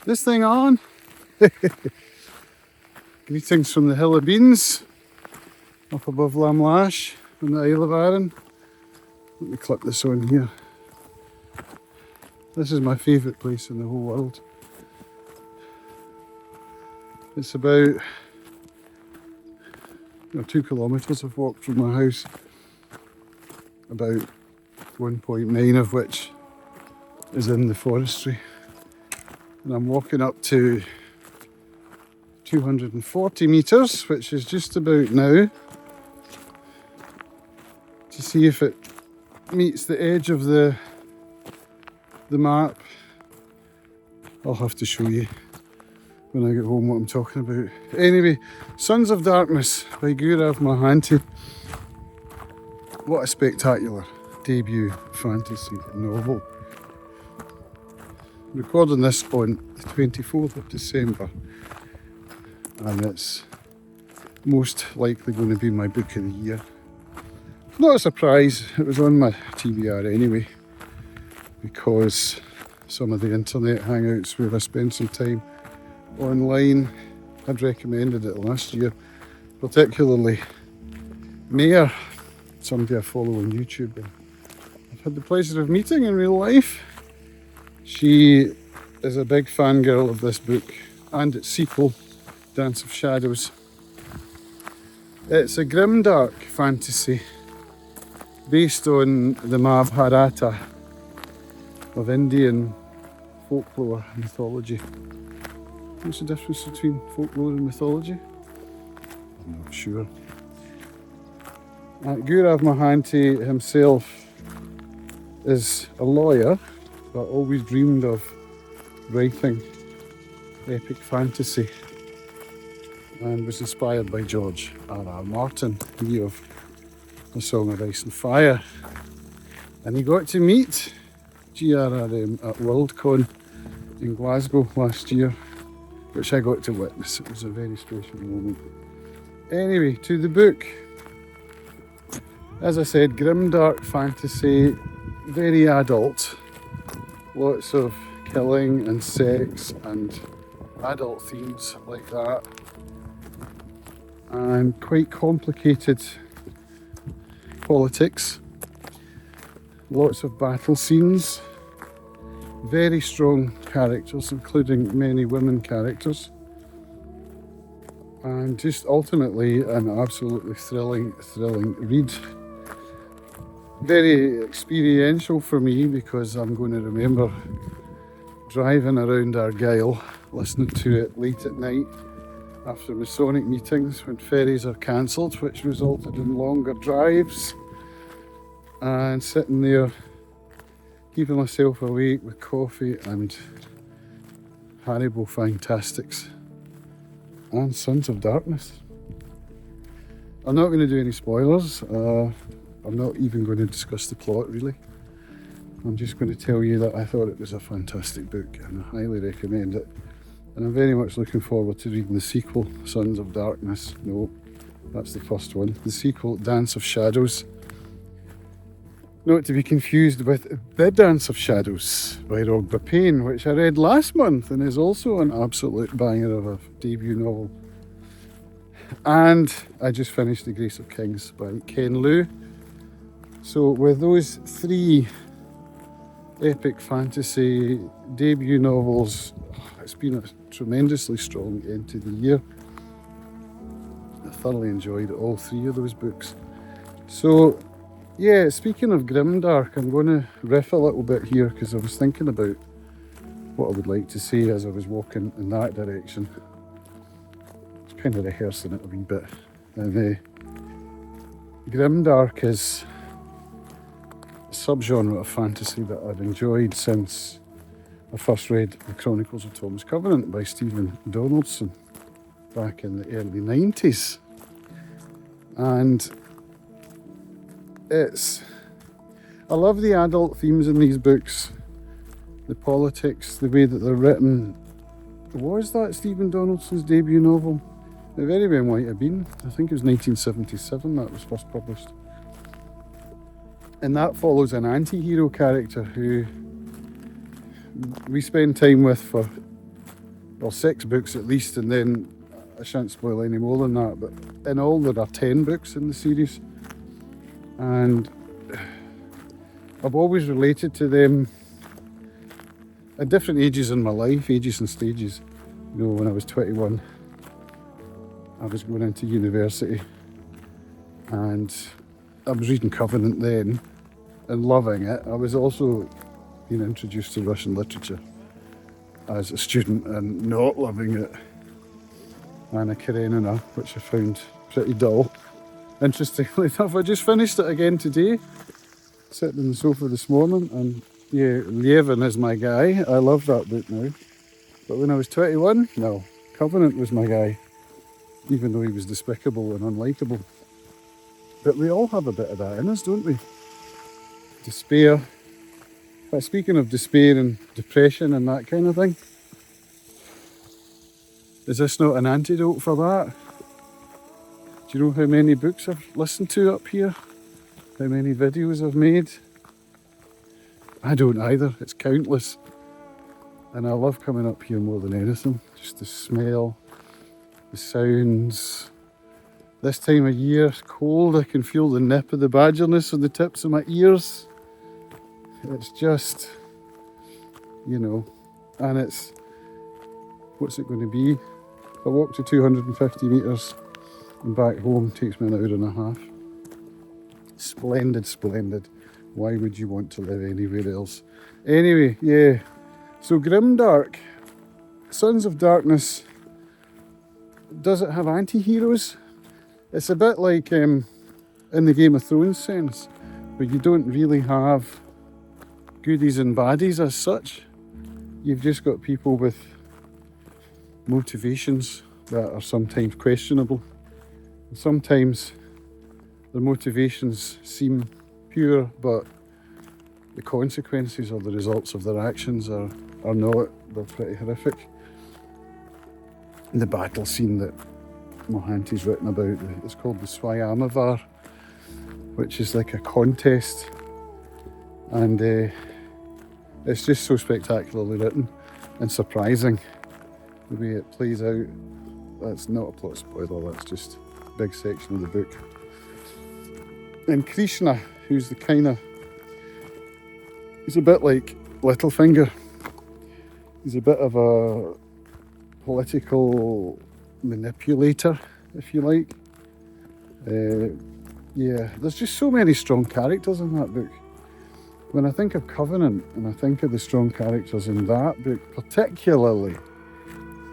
this thing on. Greetings from the Hill of Beans up above Lamlash on the Isle of Arran. Let me clip this on here. This is my favourite place in the whole world. It's about 2 kilometres I've walked from my house, about 1.9 of which is in the forestry. And I'm walking up to 240 metres, which is just about now, to see if it meets the edge of the map. I'll have to show you when I get home what I'm talking about. Anyway, Sons of Darkness by Gaurav Mohanty. What a spectacular debut fantasy novel. I'm recording this on the 24th of December, and it's most likely going to be my book of the year. Not a surprise, it was on my TBR anyway, because some of the internet hangouts where I spend some time online had recommended it last year, particularly Mair, somebody I follow on YouTube and I've had the pleasure of meeting in real life. She is a big fangirl of this book and its sequel, Dance of Shadows. It's a grimdark fantasy based on the Mahabharata of Indian folklore mythology. What's the difference between folklore and mythology? I'm not sure. Gaurav Mohanty himself is a lawyer, but always dreamed of writing epic fantasy and was inspired by George R.R. Martin, he of A Song of Ice and Fire. And he got to meet GRRM at Worldcon in Glasgow last year, which I got to witness. It was a very special moment. Anyway, to the book. As I said, grimdark fantasy, very adult. Lots of killing and sex and adult themes like that. And quite complicated politics. Lots of battle scenes. Very strong characters, including many women characters. And just ultimately an absolutely thrilling read. Very experiential for me because I'm going to remember driving around Argyll, listening to it late at night after Masonic meetings when ferries are cancelled, which resulted in longer drives, and sitting there keeping myself awake with coffee and Haribo Fantastics and Sons of Darkness. I'm not going to do any spoilers. I'm not even going to discuss the plot really. I'm just going to tell you that I thought it was a fantastic book and I highly recommend it. And I'm very much looking forward to reading the sequel, Sons of Darkness. No, that's the first one. The sequel, Dance of Shadows. Not to be confused with The Dance of Shadows by Rogba Payne, which I read last month and is also an absolute banger of a debut novel. And I just finished The Grace of Kings by Ken Liu. So with those three epic fantasy debut novels, it's been a tremendously strong end to the year. I thoroughly enjoyed all three of those books. So yeah, speaking of grimdark, I'm going to riff a little bit here because I was thinking about what I would like to say as I was walking in that direction. I was kind of rehearsing it a wee bit. And grimdark is a subgenre of fantasy that I've enjoyed since I first read The Chronicles of Thomas Covenant by Stephen Donaldson back in the early 90s. And I love the adult themes in these books, the politics, the way that they're written. Was that Stephen Donaldson's debut novel? It very well might have been. I think it was 1977 that was first published. And that follows an anti-hero character who we spend time with for well, 6 books at least, and then I shan't spoil any more than that, but in all there are 10 books in the series, and I've always related to them at different ages in my life, ages and stages. You know, when I was 21, I was going into university, and I was reading Covenant then and loving it. I was also being introduced to Russian literature as a student and not loving it. Anna Karenina, which I found pretty dull. Interestingly enough, I just finished it again today, sitting on the sofa this morning, and yeah, Levin is my guy. I love that book now. But when I was 21, no, Covenant was my guy, even though he was despicable and unlikable. But we all have a bit of that in us, don't we? Despair. But speaking of despair and depression and that kind of thing, is this not an antidote for that? Do you know how many books I've listened to up here? How many videos I've made? I don't either, it's countless. And I love coming up here more than anything. Just the smell, the sounds. This time of year, it's cold, I can feel the nip of the badgerness on the tips of my ears. It's just, you know, and it's, what's it going to be? I walk to 250 metres and back home, takes me an hour and a half. Splendid, splendid. Why would you want to live anywhere else? Anyway, yeah. So Grimdark, Sons of Darkness, does it have anti-heroes? It's a bit like in the Game of Thrones sense, where you don't really have goodies and baddies as such. You've just got people with motivations that are sometimes questionable. Sometimes their motivations seem pure, but the consequences or the results of their actions are not. They're pretty horrific. The battle scene that Mohanty's written about, it's called the Swayamavar, which is like a contest, and it's just so spectacularly written and surprising the way it plays out. That's not a plot spoiler, that's just a big section of the book. And Krishna, who's the kind of, he's a bit like Littlefinger. He's a bit of a political manipulator, if you like. Yeah, there's just so many strong characters in that book. When I think of Covenant and I think of the strong characters in that book, particularly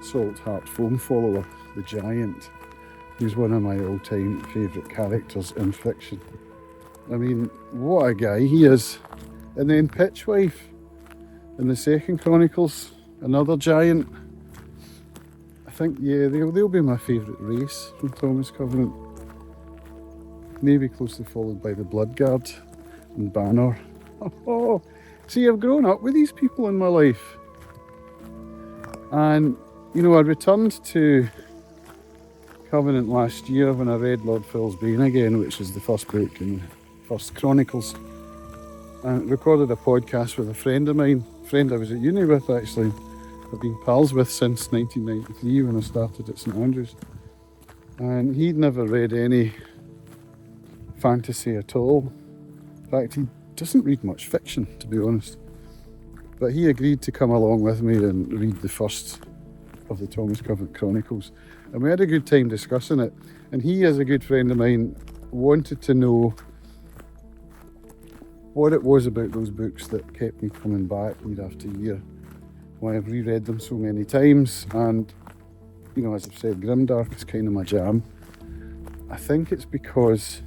Saltheart Foamfollower, the giant, who's one of my all-time favourite characters in fiction. I mean, what a guy he is. And then Pitchwife in the Second Chronicles, another giant. I think, yeah, they'll be my favourite race from Thomas Covenant. Maybe closely followed by the Bloodguard and Banner. Oh, see, I've grown up with these people in my life. And, you know, I returned to Covenant last year when I read Lord Phil's Bane again, which is the first book in the First Chronicles. And recorded a podcast with a friend of mine, a friend I was at uni with actually. I've been pals with since 1993 when I started at St Andrews. And he'd never read any fantasy at all. In fact, he doesn't read much fiction, to be honest. But he agreed to come along with me and read the first of the Thomas Covenant Chronicles. And we had a good time discussing it. And he, as a good friend of mine, wanted to know what it was about those books that kept me coming back year after year. Why I've reread them so many times. And, you know, as I've said, Grimdark is kind of my jam. I think it's because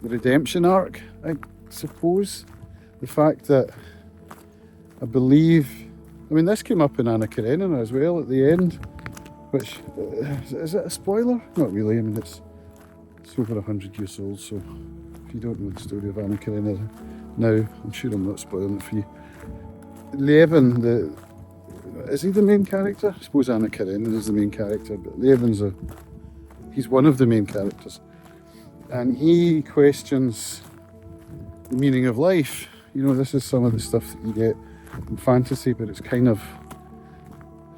the redemption arc, I suppose. The fact that I believe, I mean, this came up in Anna Karenina as well at the end, which, is it a spoiler? Not really, I mean, it's over 100 years old, so if you don't know the story of Anna Karenina now, I'm sure I'm not spoiling it for you. Levin, is he the main character? I suppose Anna Karenina is the main character, but Levin's he's one of the main characters. And he questions the meaning of life. You know, this is some of the stuff that you get in fantasy, but it's kind of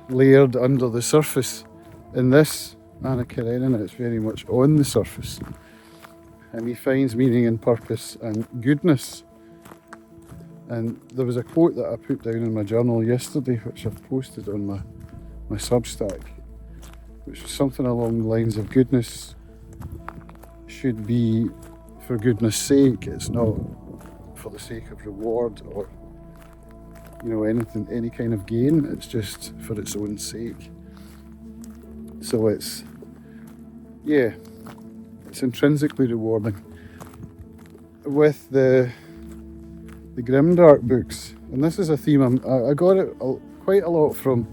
layered under the surface. In this Anna Karenina, it's very much on the surface. And he finds meaning and purpose and goodness. And there was a quote that I put down in my journal yesterday, which I've posted on my Substack, which was something along the lines of goodness should be for goodness sake. It's not for the sake of reward or anything, any kind of gain. It's just for its own sake. So it's intrinsically rewarding. With the Grimdark books, and this is a theme I got it quite a lot from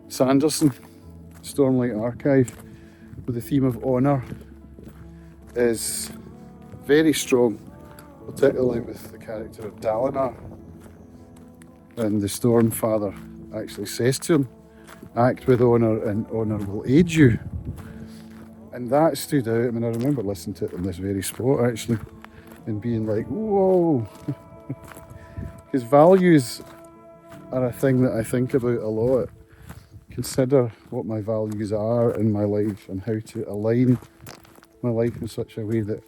Sanderson, Stormlight Archive, with the theme of honour is very strong, particularly with the character of Dalinar. And the Stormfather actually says to him, act with honour and honour will aid you. And that stood out. I mean, I remember listening to it in this very spot actually and being like, whoa. Because values are a thing that I think about a lot. Consider what my values are in my life and how to align my life in such a way that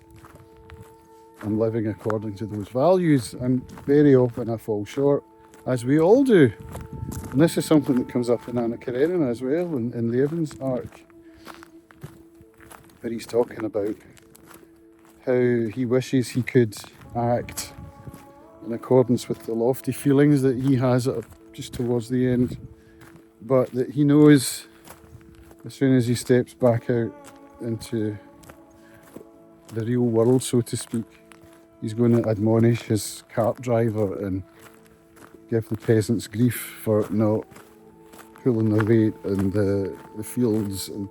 I'm living according to those values. And very often I fall short, as we all do. And this is something that comes up in Anna Karenina as well, in Levin's arc, where he's talking about how he wishes he could act in accordance with the lofty feelings that he has just towards the end, but that he knows as soon as he steps back out into the real world, so to speak, he's going to admonish his cart driver and give the peasants grief for not pulling their weight in the fields. And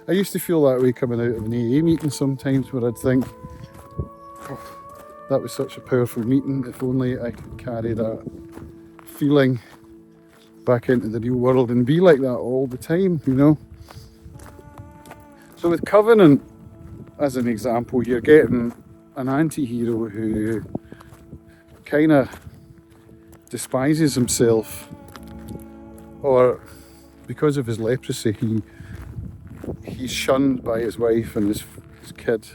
I used to feel that way coming out of an AA meeting sometimes, where I'd think, oh, that was such a powerful meeting, if only I could carry that feeling back into the real world and be like that all the time, So with Covenant, as an example, you're getting an anti-hero who kind of despises himself, or because of his leprosy, he's shunned by his wife and his kid.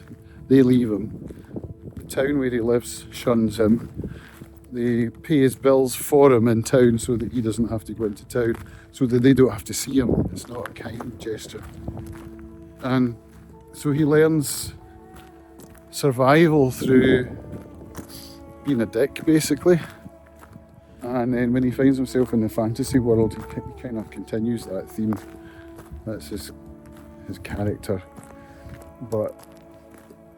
They leave him. The town where he lives shuns him. They pay his bills for him in town so that he doesn't have to go into town, so that they don't have to see him. It's not a kind gesture. And so he learns survival through being a dick, basically. And then when he finds himself in the fantasy world, he kind of continues that theme. That's his character. But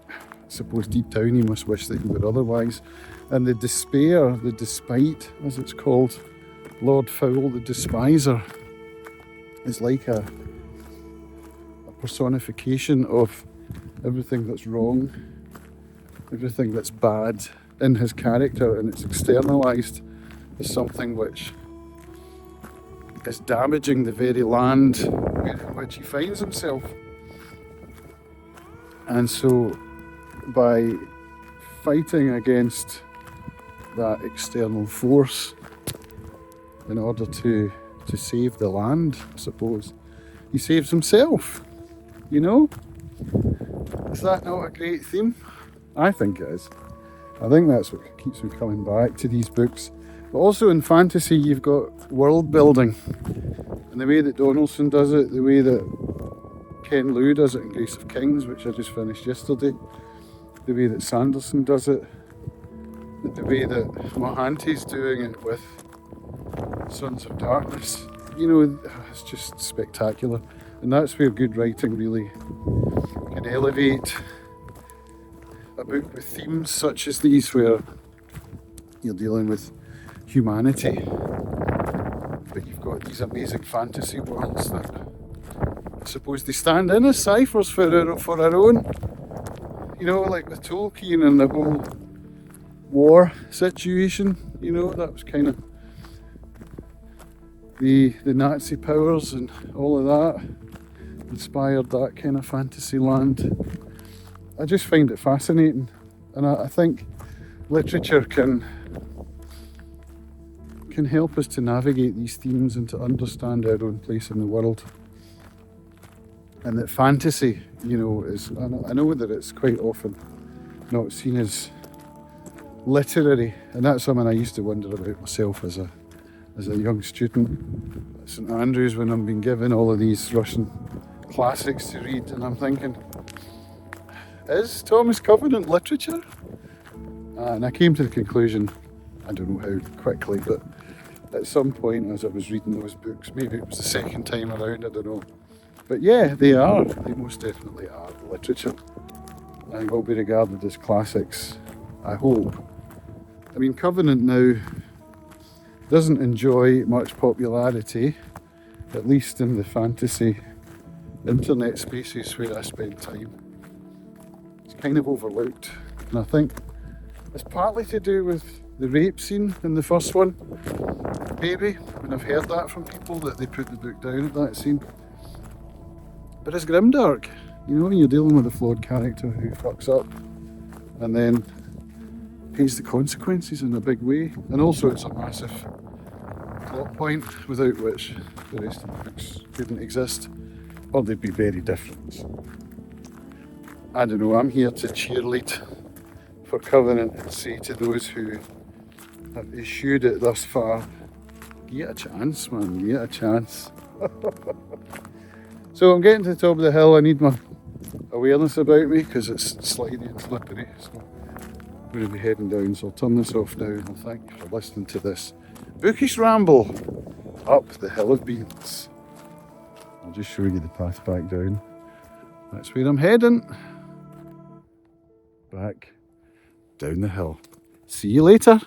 I suppose deep down he must wish that he were otherwise. And the despair, the despite, as it's called, Lord Fowl, the despiser, is like a personification of everything that's wrong, everything that's bad in his character, and it's externalised as something which is damaging the very land in which he finds himself. And so by fighting against that external force in order to save the land, I suppose, he saves himself, Is that not a great theme? I think it is. I think that's what keeps me coming back to these books. But also in fantasy, you've got world building, and the way that Donaldson does it, the way that Ken Liu does it in Grace of Kings, which I just finished yesterday, the way that Sanderson does it, the way that Mohanty's doing it with Sons of Darkness, it's just spectacular. And that's where good writing really can elevate a book with themes such as these, where you're dealing with humanity, but you've got these amazing fantasy worlds that I suppose they stand in as ciphers for our own, like with Tolkien and the whole war situation, that was kind of the Nazi powers and all of that inspired that kind of fantasy land. I just find it fascinating, and I think literature can can help us to navigate these themes and to understand our own place in the world. And that fantasy, you know, is, I know that it's quite often not seen as literary, and that's something I used to wonder about myself as a young student at St Andrews, when I'm being given all of these Russian classics to read, and I'm thinking, is Thomas Covenant literature? And I came to the conclusion, I don't know how quickly, but at some point as I was reading those books, maybe it was the second time around, I don't know, but yeah, they most definitely are literature and will be regarded as classics, I hope. I mean, Covenant now doesn't enjoy much popularity, at least in the fantasy internet spaces where I spend time. It's kind of overlooked, and I think it's partly to do with the rape scene in the first one, maybe, when I've heard that from people, that they put the book down at that scene. But it's grimdark, you know, when you're dealing with a flawed character who fucks up and then pays the consequences in a big way. And also it's a massive plot point without which the rest of the books couldn't exist, or they'd be very different. I don't know, I'm here to cheerlead for Covenant and say to those who have eschewed it thus far, get a chance, man, get a chance. So I'm getting to the top of the hill. I need my awareness about me because it's slidey and slippery, so I'm going to be heading down, so I'll turn this off now, and I'll thank you for listening to this bookish ramble up the Hill of Beans. I'll just show you the path back down. That's where I'm heading. Back down the hill. See you later.